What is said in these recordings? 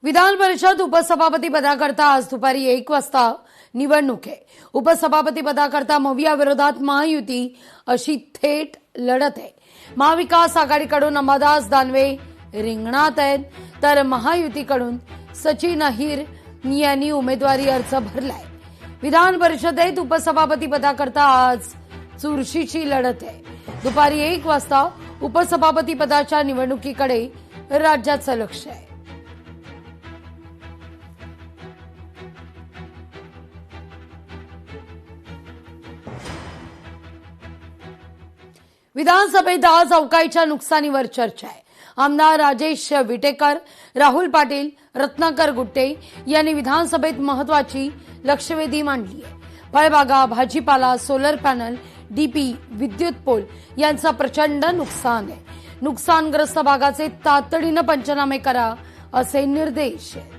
विधान परिषद उपसभापती पदाकरता आज दुपारी 1 वाजता निवडणूक आहे। उपसभापती पदाकरता मविया विरोधात महायुती अशी थेट लढत आहे। महाविकास आघाडीकडून अंबादास दानवे रिंगणात आहेत, तर महायुतीकडून सचिन अहिर यांनी उमेदवारी अर्ज भरलाय। विधान परिषदेत उपसभापती पदाकरता आज चुरशीची लढत आहे। दुपारी 1 वाजता उपसभापती पदाच्या निवडणुकीकडे राज्याचं लक्ष आहे। विधानसभेत आज अवकाळीच्या नुकसानीवर चर्चा आहे। आमदार राजेश विटेकर, राहुल पाटील, रत्नाकर गुट्टे यांनी विधानसभेत महत्वाची लक्षवेधी मांडली आहे। फळबागा, भाजीपाला, सोलर पॅनल, डीपी, विद्युत पोल यांचं प्रचंड नुकसान आहे। नुकसानग्रस्त भागाचे तातडीने पंचनामे करा असे निर्देश आहेत।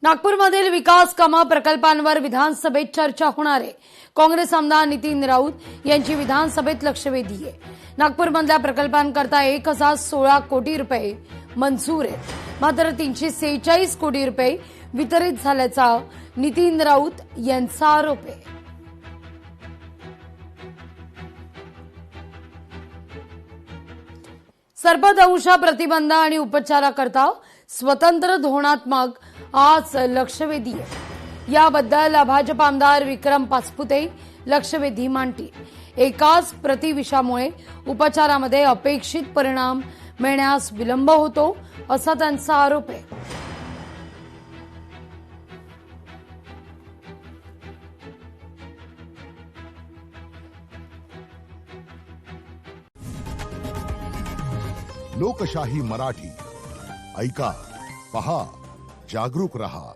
नागपूरमधील विकास कामा प्रकल्पांवर विधानसभेत चर्चा होणार आहे। काँग्रेस आमदार नितीन राऊत यांची विधानसभेत लक्षवेधी आहे। नागपूरमधल्या प्रकल्पांकरता 1016 कोटी रुपये मंजूर आहेत, मात्र 346 कोटी रुपये वितरित झाल्याचा नितीन राऊत यांचा आरोप आहे। सर्पदंश प्रतिबंध आणि उपचाराकरता स्वतंत्र धोरणात्मक आज लक्षवेधी आहे। याबद्दल भाजप आमदार विक्रम पाचपुते लक्षवेधी मांडतील। एकाच प्रतिविषामुळे उपचारामध्ये अपेक्षित परिणाम मिळण्यास विलंब होतो असा त्यांचा आरोप आहे। लोकशाही मराठी ऐका, पहा, जागरूक रहा।